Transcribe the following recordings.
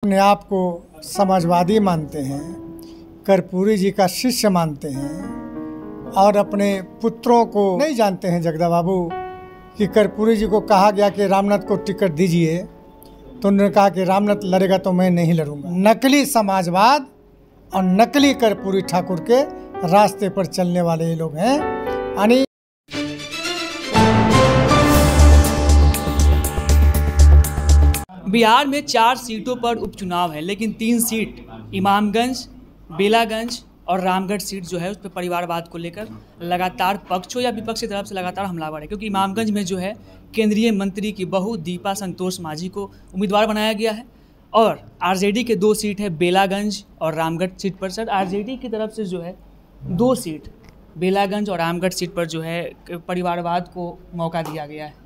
अपने आप को समाजवादी मानते हैं, कर्पूरी जी का शिष्य मानते हैं और अपने पुत्रों को नहीं जानते हैं जगदा बाबू कि कर्पूरी जी को कहा गया कि रामनाथ को टिकट दीजिए तो उन्होंने कहा कि रामनाथ लड़ेगा तो मैं नहीं लड़ूंगा। नकली समाजवाद और नकली कर्पूरी ठाकुर के रास्ते पर चलने वाले ये लोग हैं। यानी बिहार में 4 सीटों पर उपचुनाव है, लेकिन 3 सीट इमामगंज, बेलागंज और रामगढ़ सीट जो है उस पर परिवारवाद को लेकर लगातार पक्ष हो या विपक्ष की तरफ से लगातार हमलावर है। क्योंकि इमामगंज में जो है केंद्रीय मंत्री की बहू दीपा संतोष मांझी को उम्मीदवार बनाया गया है और आरजेडी के 2 सीट है बेलागंज और रामगढ़ सीट पर। सर, आरजेडी की तरफ से जो है 2 सीट बेलागंज और रामगढ़ सीट पर जो है परिवारवाद को मौका दिया गया है।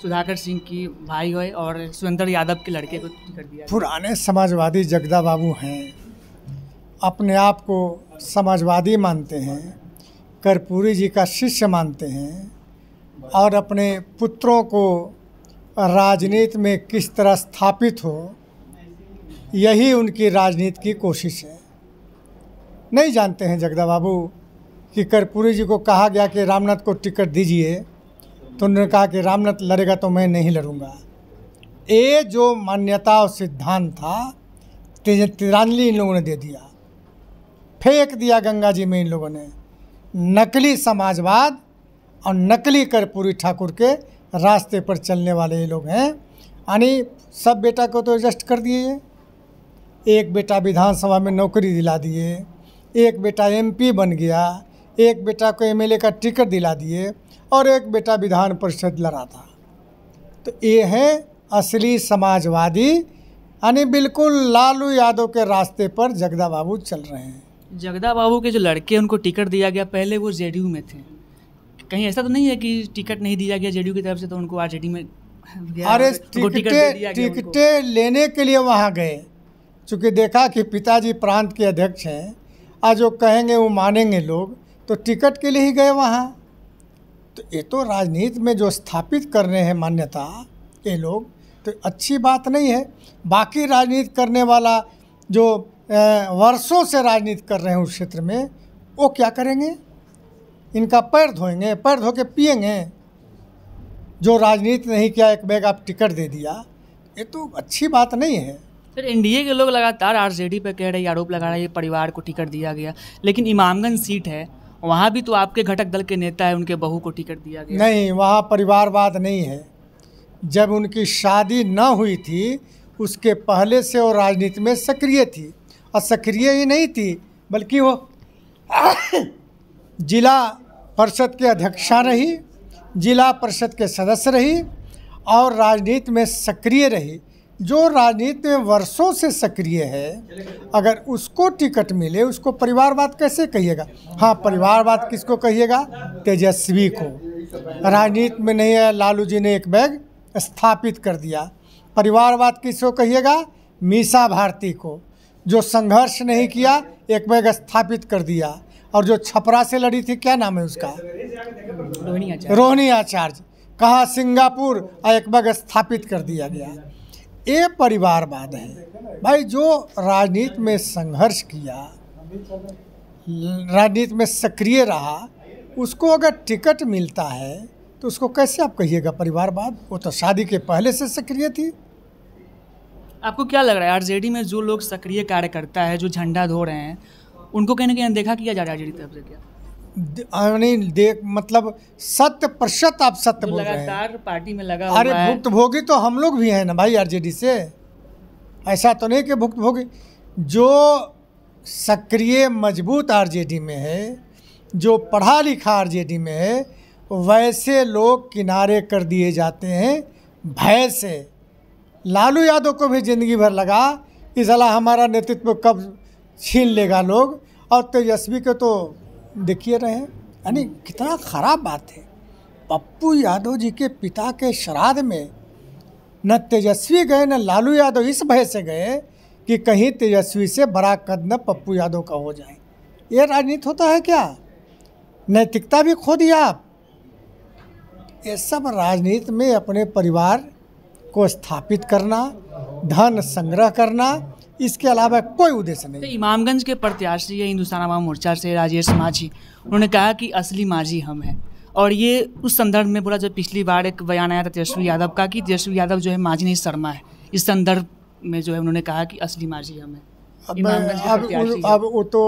सुधाकर सिंह की भाई है और सुरेंद्र यादव के लड़के को टिकट दिया। पुराने समाजवादी जगदा बाबू हैं, अपने आप को समाजवादी मानते हैं, कर्पूरी जी का शिष्य मानते हैं और अपने पुत्रों को राजनीति में किस तरह स्थापित हो, यही उनकी राजनीति की कोशिश है। नहीं जानते हैं जगदा बाबू कि कर्पूरी जी को कहा गया कि रामनाथ को टिकट दीजिए तो उन्होंने कहा कि रामनाथ लड़ेगा तो मैं नहीं लड़ूंगा। ये जो मान्यता और सिद्धांत था तिरंजली इन लोगों ने दे दिया, फेंक दिया गंगा जी में इन लोगों ने। नकली समाजवाद और नकली कर्पूरी ठाकुर के रास्ते पर चलने वाले ये लोग हैं। यानी सब बेटा को तो एडजस्ट कर दिए, एक बेटा विधानसभा में नौकरी दिला दिए, एक बेटा एमपी बन गया, एक बेटा को एमएलए का टिकट दिला दिए और एक बेटा विधान परिषद लड़ा था। तो ये है असली समाजवादी, यानी बिल्कुल लालू यादव के रास्ते पर जगदा बाबू चल रहे हैं। जगदा बाबू के जो लड़के उनको टिकट दिया गया, पहले वो जेडीयू में थे। कहीं ऐसा तो नहीं है कि टिकट नहीं दिया गया जेडीयू की तरफ से तो उनको आरजेडी में अरे टिकटें लेने के लिए वहाँ गए, चूँकि देखा कि पिताजी प्रांत के अध्यक्ष हैं, आज जो कहेंगे वो मानेंगे लोग, तो टिकट के लिए ही गए वहाँ। तो ये तो राजनीति में जो स्थापित कर रहे हैं मान्यता ये लोग, तो अच्छी बात नहीं है। बाकी राजनीति करने वाला जो वर्षों से राजनीति कर रहे हैं उस क्षेत्र में, वो क्या करेंगे? इनका पैर धोएंगे, पैर धो के पिएंगे। जो राजनीति नहीं किया एक बैग आप टिकट दे दिया, ये तो अच्छी बात नहीं है। फिर एनडीए के लोग लगातार आरजेडी पे कह रहे, आरोप लगा रहे हैं परिवार को टिकट दिया गया, लेकिन इमामगंज सीट है, वहाँ भी तो आपके घटक दल के नेता है, उनके बहू को टिकट दिया गया। नहीं, वहाँ परिवारवाद नहीं है। जब उनकी शादी न हुई थी उसके पहले से वो राजनीति में सक्रिय थी, और सक्रिय ही नहीं थी बल्कि वो जिला परिषद के अध्यक्षा रही, जिला परिषद के सदस्य रही और राजनीति में सक्रिय रही। जो राजनीति में वर्षों से सक्रिय है, अगर उसको टिकट मिले उसको परिवारवाद कैसे कहिएगा? हाँ, परिवारवाद किसको कहिएगा? तेजस्वी को। राजनीति में नहीं है, लालू जी ने एक बैग स्थापित कर दिया। परिवारवाद किसको कहिएगा? मीसा भारती को, जो संघर्ष नहीं किया, एक बैग स्थापित कर दिया। और जो छपरा से लड़ी थी, क्या नाम है उसका? रोहिणी आचार्य, कहाँ? सिंगापुर, और एक बैग स्थापित कर दिया गया। ये परिवारवाद है भाई। जो राजनीति में संघर्ष किया, राजनीति में सक्रिय रहा, उसको अगर टिकट मिलता है तो उसको कैसे आप कहिएगा परिवारवाद? वो तो शादी के पहले से सक्रिय थी। आपको क्या लग रहा है आरजेडी में जो लोग सक्रिय कार्यकर्ता है, जो झंडा धो रहे हैं, उनको कहीं ना कहीं अनदेखा किया जा रहा है आरजेडी तरफ से? क्या नहीं, मतलब 100% आप सत्य बोल रहे हैं। लगातार पार्टी में लगा हुआ है। अरे भुक्तभोगी तो हम लोग भी हैं ना भाई आरजेडी से, ऐसा तो नहीं कि भुक्तभोगी। जो सक्रिय मजबूत आरजेडी में है, जो पढ़ा लिखा आरजेडी में है, वैसे लोग किनारे कर दिए जाते हैं भय से। लालू यादव को भी ज़िंदगी भर लगा कि साला हमारा नेतृत्व कब छीन लेगा लोग, और तेजस्वी के तो देखिए रहे हैं। यानी कितना ख़राब बात है। पप्पू यादव जी के पिता के श्राद्ध में न तेजस्वी गए न लालू यादव, इस भय से गए कि कहीं तेजस्वी से बड़ा कद न पप्पू यादव का हो जाए। ये राजनीति होता है क्या? नैतिकता भी खो दिया आप। ये सब राजनीति में अपने परिवार को स्थापित करना, धन संग्रह करना, इसके अलावा कोई उद्देश्य तो नहीं। इमामगंज के प्रत्याशी है हिंदुस्तान आवाम मोर्चा से राजेश माझी, उन्होंने कहा कि असली माझी हम हैं, और ये उस संदर्भ में बोला जब पिछली बार एक बयान आया था तेजस्वी यादव का कि तेजस्वी यादव जो है माझी नहीं शर्मा है। इस संदर्भ में जो है उन्होंने कहा कि असली माझी हम हैं। अब वो तो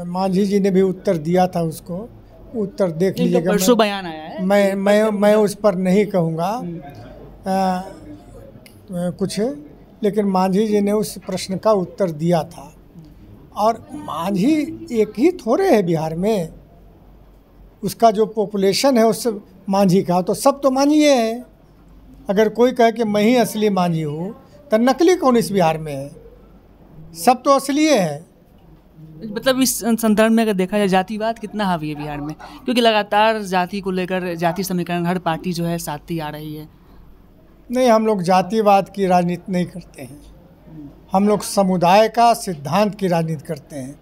मांझी जी ने भी उत्तर दिया था, उसको उत्तर देख लीजिएगा। परसों बयान आया है। मैं उस पर नहीं कहूँगा कुछ, लेकिन मांझी जी ने उस प्रश्न का उत्तर दिया था। और मांझी एक ही थोड़े है बिहार में, उसका जो पॉपुलेशन है उस मांझी का, तो सब तो मांझी है। अगर कोई कहे कि मैं ही असली मांझी हूँ तो नकली कौन इस बिहार में है? सब तो असली है। मतलब इस संदर्भ में अगर देखा जाए जातिवाद कितना हावी है बिहार में, क्योंकि लगातार जाति को लेकर जाति समीकरण हर पार्टी जो है साथी आ रही है। नहीं, हम लोग जातिवाद की राजनीति नहीं करते हैं, हम लोग समुदाय का सिद्धांत की राजनीति करते हैं।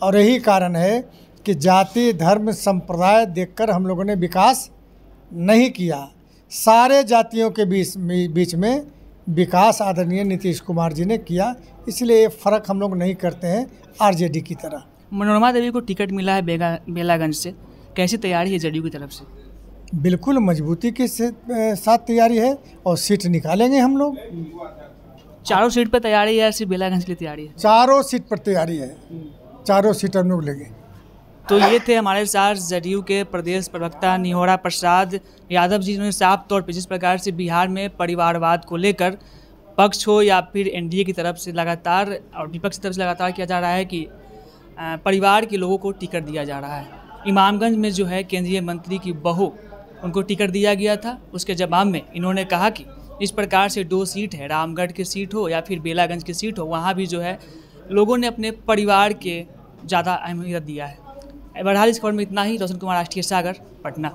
और यही कारण है कि जाति धर्म संप्रदाय देखकर हम लोगों ने विकास नहीं किया। सारे जातियों के बीच में विकास आदरणीय नीतीश कुमार जी ने किया, इसलिए ये फ़र्क हम लोग नहीं करते हैं आरजेडी की तरह। मनोरमा देवी को टिकट मिला है बेलागंज से, कैसी तैयारी है जदयू की तरफ से? बिल्कुल मजबूती के साथ तैयारी है और सीट निकालेंगे हम लोग। चारों सीट पर तैयारी है, सिर्फ बेलागंज के लिए तैयारी है? चारों सीट पर तैयारी है, चारों सीट हम लोग लेंगे। तो ये थे हमारे साथ जदयू के प्रदेश प्रवक्ता निहोरा प्रसाद यादव जी, जिन्होंने साफ तौर पे जिस प्रकार से बिहार में परिवारवाद को लेकर पक्ष हो या फिर एनडीए की तरफ से लगातार और विपक्ष की तरफ से लगातार किया जा रहा है कि परिवार के लोगों को टिकट दिया जा रहा है। इमामगंज में जो है केंद्रीय मंत्री की बहू, उनको टिकट दिया गया था, उसके जवाब में इन्होंने कहा कि इस प्रकार से 2 सीट है, रामगढ़ की सीट हो या फिर बेलागंज की सीट हो, वहाँ भी जो है लोगों ने अपने परिवार के ज़्यादा अहमियत दिया है। बहरहाल इस खबर में इतना ही। रोशन कुमार, राष्ट्रीय सागर, पटना।